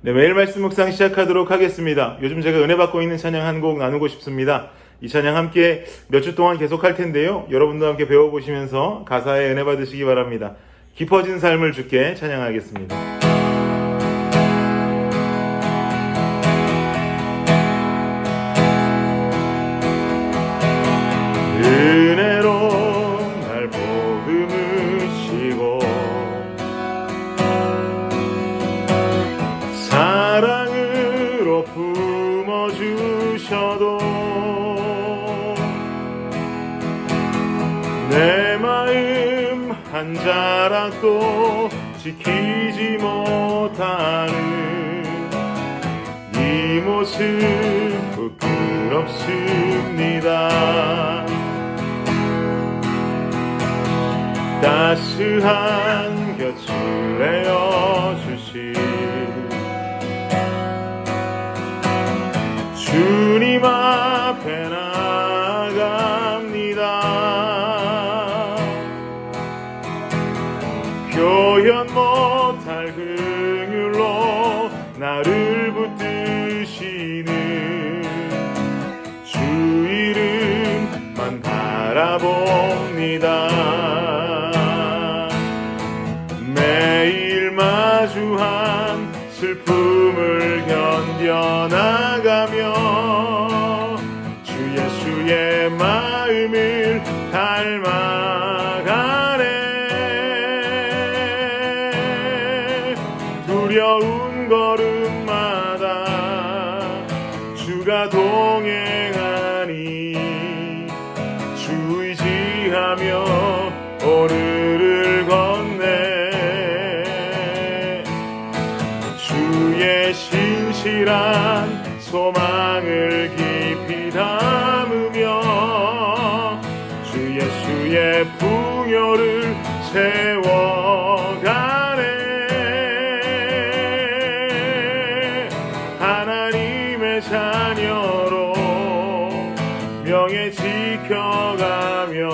네, 매일 말씀 묵상 시작하도록 하겠습니다. 요즘 제가 은혜 받고 있는 찬양 한 곡 나누고 싶습니다. 이 찬양 함께 몇 주 동안 계속 할 텐데요. 여러분도 함께 배워보시면서 가사에 은혜 받으시기 바랍니다. 깊어진 삶을 주께 찬양하겠습니다. 은혜로 날 복음으시고 사랑으로 품어주셔도 내 마음 한 자락도 지키지 못하는 이 모습 부끄럽습니다. 따스한 곁을 내어주신 주님 앞에 나아갑니다. 표현 못할 긍휼로 나를 붙드시는 주 이름만 바라봅니다. 매일 마주한 슬픔을 견뎌나가며 주 예수의 마음을 닮아가네. 두려운 걸음마다 주가 동행하니 주 의지하며 오늘을 걷네. 주의 신실한 소망을 깊이 담으며 주 예수의 풍요를 세워가네. 하나님의 자녀로 명예 지켜가며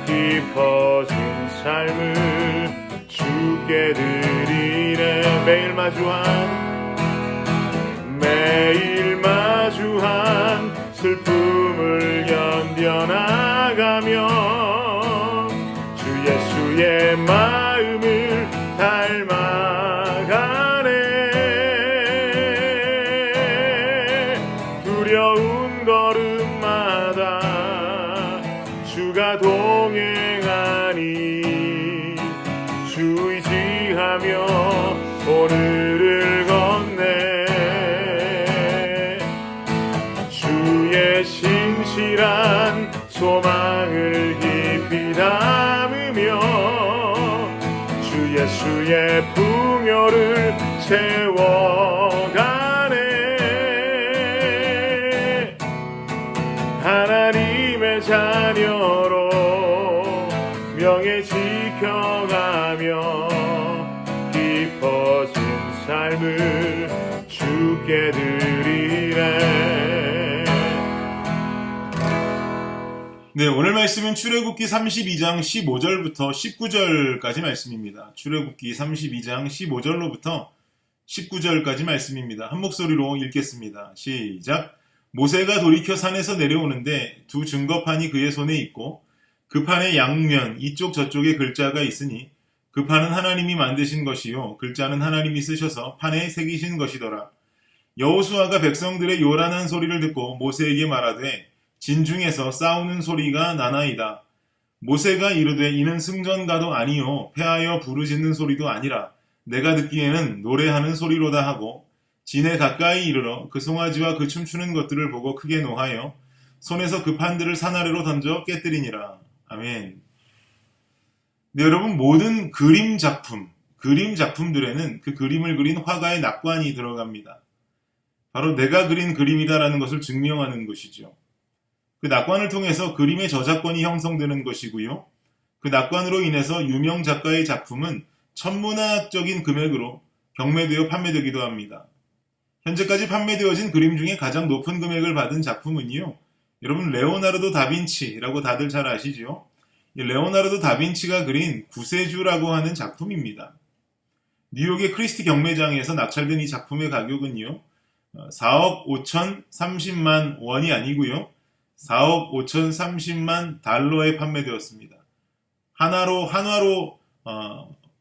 깊어진 삶을 주께 드리네. 매일 마주한 슬픔을 견뎌나가며 주 예수의 마음을 닮아가네. 두려운 걸음마다 주가 동행하니 주 의지하며 오늘을 걷네. 주의 신실한 소망을 깊이 담으며 주 예수의 풍요를 채워가네. 하나님의 자녀로 명예 지켜가며 깊어진 삶을 주께 드리네. 네, 오늘 말씀은 출애굽기 32장 15절부터 19절까지 말씀입니다. 출애굽기 32장 15절로부터 19절까지 말씀입니다. 한 목소리로 읽겠습니다. 시작. 모세가 돌이켜 산에서 내려오는데 두 증거판이 그의 손에 있고 그 판의 양면 이쪽 저쪽에 글자가 있으니 그 판은 하나님이 만드신 것이요 글자는 하나님이 쓰셔서 판에 새기신 것이더라. 여호수아가 백성들의 요란한 소리를 듣고 모세에게 말하되 진중에서 싸우는 소리가 나나이다. 모세가 이르되 이는 승전가도 아니요 패하여 부르짖는 소리도 아니라 내가 듣기에는 노래하는 소리로다 하고 진에 가까이 이르러 그 송아지와 그 춤추는 것들을 보고 크게 노하여 손에서 그 판들을 산 아래로 던져 깨뜨리니라. 아멘. 네, 여러분, 모든 그림 작품들에는 그 그림을 그린 화가의 낙관이 들어갑니다. 바로 내가 그린 그림이다라는 것을 증명하는 것이죠. 그 낙관을 통해서 그림의 저작권이 형성되는 것이고요. 그 낙관으로 인해서 유명 작가의 작품은 천문학적인 금액으로 경매되어 판매되기도 합니다. 현재까지 판매되어진 그림 중에 가장 높은 금액을 받은 작품은요, 여러분 레오나르도 다빈치라고 다들 잘 아시죠? 레오나르도 다빈치가 그린 구세주라고 하는 작품입니다. 뉴욕의 크리스티 경매장에서 낙찰된 이 작품의 가격은요, 4억 5,030만 원이 아니고요, 4억 5,030만 달러에 판매되었습니다. 한화로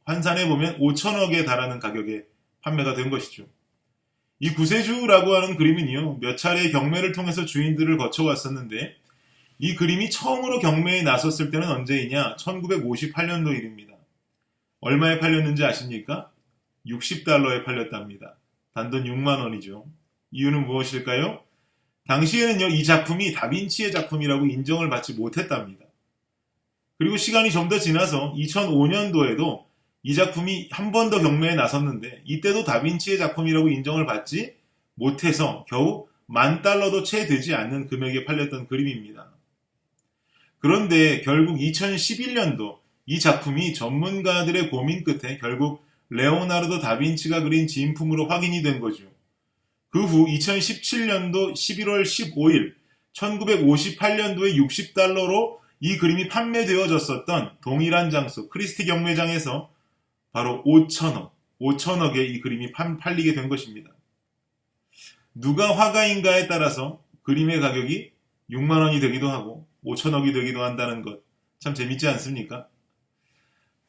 환산해보면 5천억에 달하는 가격에 판매가 된 것이죠. 이 구세주라고 하는 그림은요, 몇 차례 경매를 통해서 주인들을 거쳐왔었는데, 이 그림이 처음으로 경매에 나섰을 때는 언제이냐? 1958년도 일입니다. 얼마에 팔렸는지 아십니까? 60달러에 팔렸답니다. 단돈 6만 원이죠. 이유는 무엇일까요? 당시에는요, 이 작품이 다빈치의 작품이라고 인정을 받지 못했답니다. 그리고 시간이 좀 더 지나서 2005년도에도 이 작품이 한 번 더 경매에 나섰는데, 이때도 다빈치의 작품이라고 인정을 받지 못해서 겨우 $10,000도 채 되지 않는 금액에 팔렸던 그림입니다. 그런데 결국 2011년도 이 작품이 전문가들의 고민 끝에 결국 레오나르도 다빈치가 그린 진품으로 확인이 된 거죠. 그 후 2017년도 11월 15일 1958년도에 60달러로 이 그림이 판매되어졌었던 동일한 장소 크리스티 경매장에서 바로 5천억에 이 그림이 팔리게 된 것입니다. 누가 화가인가에 따라서 그림의 가격이 6만 원이 되기도 하고 5천억이 되기도 한다는 것, 참 재밌지 않습니까?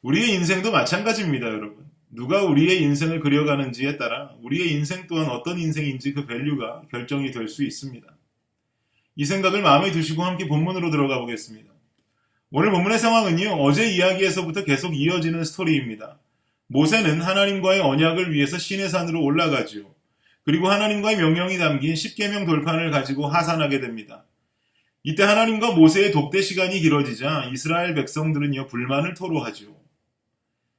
우리의 인생도 마찬가지입니다, 여러분. 누가 우리의 인생을 그려가는지에 따라 우리의 인생 또한 어떤 인생인지 그 밸류가 결정이 될 수 있습니다. 이 생각을 마음에 두시고 함께 본문으로 들어가 보겠습니다. 오늘 본문의 상황은요, 어제 이야기에서부터 계속 이어지는 스토리입니다. 모세는 하나님과의 언약을 위해서 시내산으로 올라가지요. 그리고 하나님과의 명령이 담긴 십계명 돌판을 가지고 하산하게 됩니다. 이때 하나님과 모세의 독대 시간이 길어지자 이스라엘 백성들은요, 불만을 토로하죠.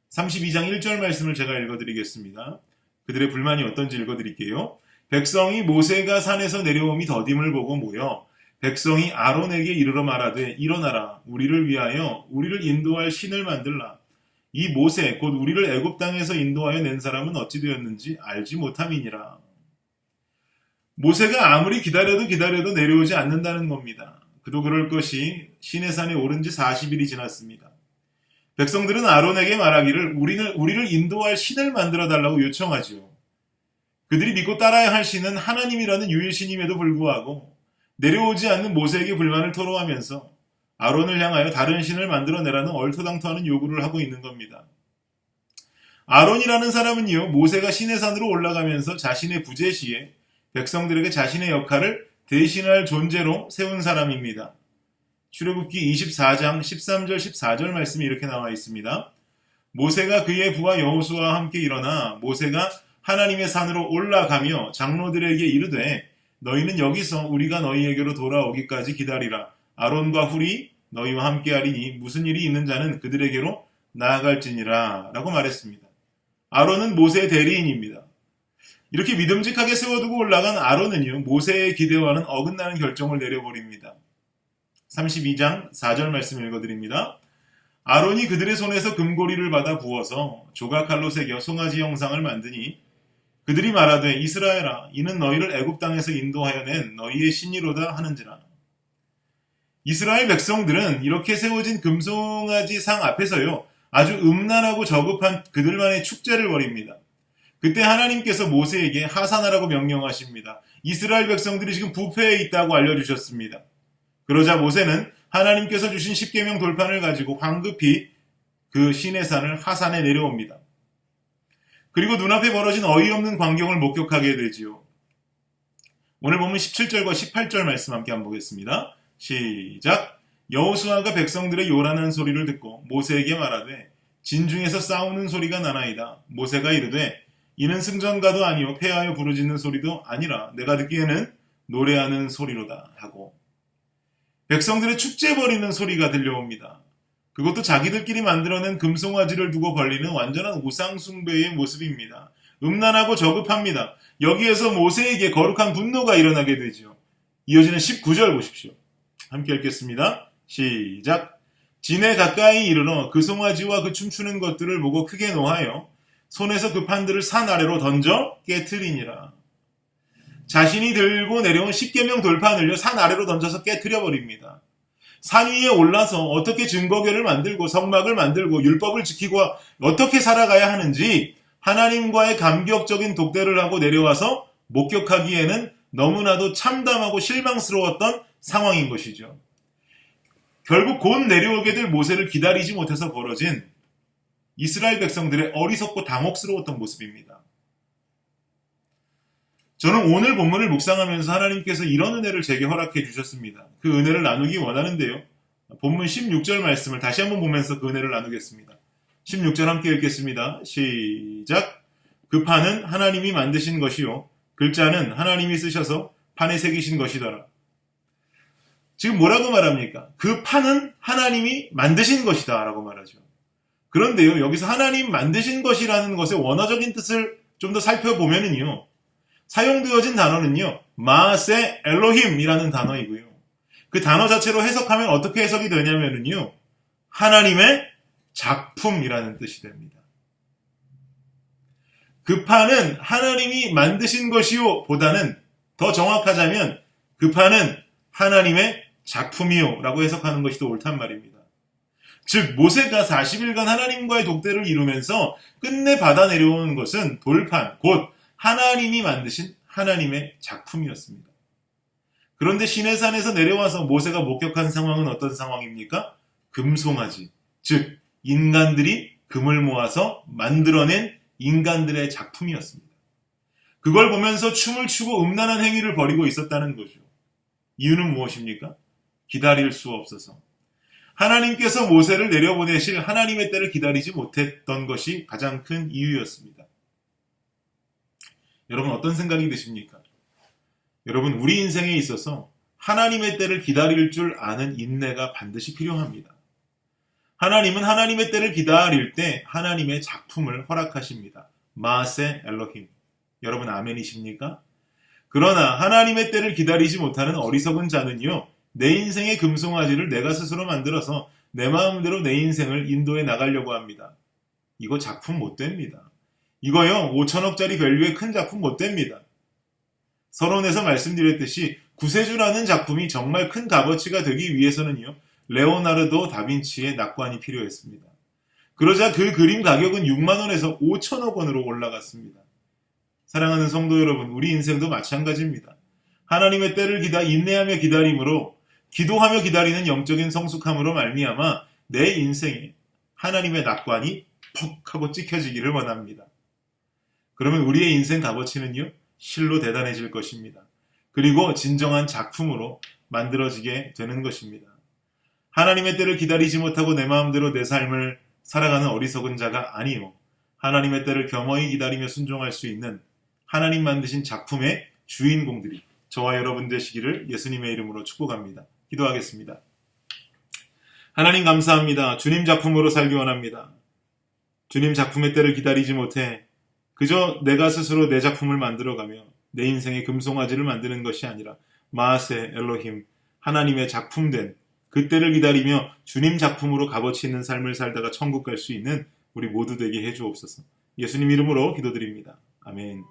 32장 1절 말씀을 제가 읽어드리겠습니다. 그들의 불만이 어떤지 읽어드릴게요. 백성이 모세가 산에서 내려옴이 더딤을 보고 모여 백성이 아론에게 이르러 말하되 일어나라 우리를 위하여 우리를 인도할 신을 만들라. 이 모세 곧 우리를 애굽 땅에서 인도하여 낸 사람은 어찌 되었는지 알지 못함이니라. 모세가 아무리 기다려도 내려오지 않는다는 겁니다. 그도 그럴 것이 시내산에 오른 지 40일이 지났습니다. 백성들은 아론에게 말하기를 우리를 인도할 신을 만들어 달라고 요청하지요. 그들이 믿고 따라야 할 신은 하나님이라는 유일신임에도 불구하고 내려오지 않는 모세에게 불만을 토로하면서 아론을 향하여 다른 신을 만들어내라는 얼토당토하는 요구를 하고 있는 겁니다. 아론이라는 사람은요, 모세가 시내산으로 올라가면서 자신의 부재 시에 백성들에게 자신의 역할을 대신할 존재로 세운 사람입니다. 출애굽기 24장 13절 14절 말씀이 이렇게 나와 있습니다. 모세가 그의 부하 여호수아와 함께 일어나 모세가 하나님의 산으로 올라가며 장로들에게 이르되 너희는 여기서 우리가 너희에게로 돌아오기까지 기다리라. 아론과 훌이 너희와 함께하리니 무슨 일이 있는 자는 그들에게로 나아갈지니라 라고 말했습니다. 아론은 모세의 대리인입니다. 이렇게 믿음직하게 세워두고 올라간 아론은요, 모세의 기대와는 어긋나는 결정을 내려버립니다. 32장 4절 말씀 읽어드립니다. 아론이 그들의 손에서 금고리를 받아 부어서 조각칼로 새겨 송아지 형상을 만드니 그들이 말하되 이스라엘아 이는 너희를 애굽 땅에서 인도하여 낸 너희의 신이로다 하는지라. 이스라엘 백성들은 이렇게 세워진 금송아지 상 앞에서요, 아주 음란하고 저급한 그들만의 축제를 벌입니다. 그때 하나님께서 모세에게 하산하라고 명령하십니다. 이스라엘 백성들이 지금 부패해 있다고 알려주셨습니다. 그러자 모세는 하나님께서 주신 십계명 돌판을 가지고 황급히 그 시내산을 하산에 내려옵니다. 그리고 눈앞에 벌어진 어이없는 광경을 목격하게 되지요. 오늘 보면 17절과 18절 말씀 함께 한번 보겠습니다. 시작! 여호수아가 백성들의 요란한 소리를 듣고 모세에게 말하되 진중에서 싸우는 소리가 나나이다. 모세가 이르되 이는 승전가도 아니요 패하여 부르짖는 소리도 아니라 내가 듣기에는 노래하는 소리로다 하고 백성들의 축제 벌이는 소리가 들려옵니다. 그것도 자기들끼리 만들어낸 금송아지를 두고 벌리는 완전한 우상숭배의 모습입니다. 음란하고 저급합니다. 여기에서 모세에게 거룩한 분노가 일어나게 되죠. 이어지는 19절 보십시오. 함께 읽겠습니다. 시작! 진에 가까이 이르러 그 송아지와 그 춤추는 것들을 보고 크게 노하여 손에서 그 판들을 산 아래로 던져 깨트리니라. 자신이 들고 내려온 십계명 돌판을요, 산 아래로 던져서 깨트려버립니다. 산 위에 올라서 어떻게 증거궤를 만들고 성막을 만들고 율법을 지키고 어떻게 살아가야 하는지 하나님과의 감격적인 독대를 하고 내려와서 목격하기에는 너무나도 참담하고 실망스러웠던 상황인 것이죠. 결국 곧 내려오게 될 모세를 기다리지 못해서 벌어진 이스라엘 백성들의 어리석고 당혹스러웠던 모습입니다. 저는 오늘 본문을 묵상하면서 하나님께서 이런 은혜를 제게 허락해 주셨습니다. 그 은혜를 나누기 원하는데요. 본문 16절 말씀을 다시 한번 보면서 그 은혜를 나누겠습니다. 16절 함께 읽겠습니다. 시작. 그 판은 하나님이 만드신 것이요 글자는 하나님이 쓰셔서 판에 새기신 것이더라. 지금 뭐라고 말합니까? 그 판은 하나님이 만드신 것이다 라고 말하죠. 그런데요, 여기서 하나님 만드신 것이라는 것의 원어적인 뜻을 좀 더 살펴보면은요, 사용되어진 단어는요, 마세 엘로힘이라는 단어이고요. 그 단어 자체로 해석하면 어떻게 해석이 되냐면은요, 하나님의 작품이라는 뜻이 됩니다. 그 판은 하나님이 만드신 것이요 보다는 더 정확하자면 그 판은 하나님의 작품이요 라고 해석하는 것이 더 옳단 말입니다. 즉 모세가 40일간 하나님과의 독대를 이루면서 끝내 받아 내려오는 것은 돌판, 곧 하나님이 만드신 하나님의 작품이었습니다. 그런데 시내산에서 내려와서 모세가 목격한 상황은 어떤 상황입니까? 금송아지, 즉 인간들이 금을 모아서 만들어낸 인간들의 작품이었습니다. 그걸 보면서 춤을 추고 음란한 행위를 벌이고 있었다는 거죠. 이유는 무엇입니까? 기다릴 수 없어서. 하나님께서 모세를 내려보내실 하나님의 때를 기다리지 못했던 것이 가장 큰 이유였습니다. 여러분 어떤 생각이 드십니까? 여러분 우리 인생에 있어서 하나님의 때를 기다릴 줄 아는 인내가 반드시 필요합니다. 하나님은 하나님의 때를 기다릴 때 하나님의 작품을 허락하십니다. 마세 엘로힘. 여러분 아멘이십니까? 그러나 하나님의 때를 기다리지 못하는 어리석은 자는요, 내 인생의 금송아지를 내가 스스로 만들어서 내 마음대로 내 인생을 인도해 나가려고 합니다. 이거 작품 못 됩니다. 이거요 5천억짜리 밸류의 큰 작품 못 됩니다. 서론에서 말씀드렸듯이 구세주라는 작품이 정말 큰 값어치가 되기 위해서는요, 레오나르도 다빈치의 낙관이 필요했습니다. 그러자 그 그림 가격은 6만 원에서 5천억 원으로 올라갔습니다. 사랑하는 성도 여러분, 우리 인생도 마찬가지입니다. 하나님의 때를 인내하며 기다림으로, 기도하며 기다리는 영적인 성숙함으로 말미암아 내 인생에 하나님의 낙관이 퍽 하고 찍혀지기를 원합니다. 그러면 우리의 인생 값어치는요, 실로 대단해질 것입니다. 그리고 진정한 작품으로 만들어지게 되는 것입니다. 하나님의 때를 기다리지 못하고 내 마음대로 내 삶을 살아가는 어리석은 자가 아니요, 하나님의 때를 겸허히 기다리며 순종할 수 있는 하나님 만드신 작품의 주인공들이 저와 여러분 되시기를 예수님의 이름으로 축복합니다. 기도하겠습니다. 하나님 감사합니다. 주님 작품으로 살기 원합니다. 주님 작품의 때를 기다리지 못해 그저 내가 스스로 내 작품을 만들어가며 내 인생의 금송아지를 만드는 것이 아니라 마세 엘로힘, 하나님의 작품된 그 때를 기다리며 주님 작품으로 값어치 있는 삶을 살다가 천국 갈 수 있는 우리 모두 되게 해주옵소서. 예수님 이름으로 기도드립니다. 아멘.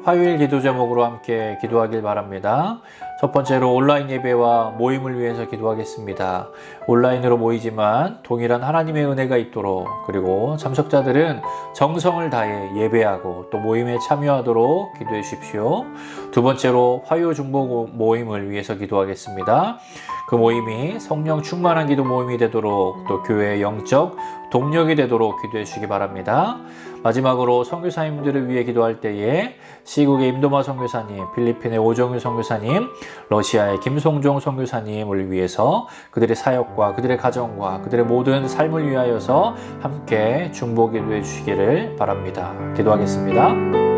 화요일 기도 제목으로 함께 기도하길 바랍니다. 첫 번째로 온라인 예배와 모임을 위해서 기도하겠습니다. 온라인으로 모이지만 동일한 하나님의 은혜가 있도록, 그리고 참석자들은 정성을 다해 예배하고 또 모임에 참여하도록 기도해 주십시오. 두 번째로 화요 중보 모임을 위해서 기도하겠습니다. 그 모임이 성령 충만한 기도 모임이 되도록, 또 교회의 영적 동력이 되도록 기도해 주시기 바랍니다. 마지막으로 선교사님들을 위해 기도할 때에 시국의 임도마 선교사님, 필리핀의 오정유 선교사님, 러시아의 김송종 선교사님을 위해서 그들의 사역과 그들의 가정과 그들의 모든 삶을 위하여서 함께 중보 기도해 주시기를 바랍니다. 기도하겠습니다.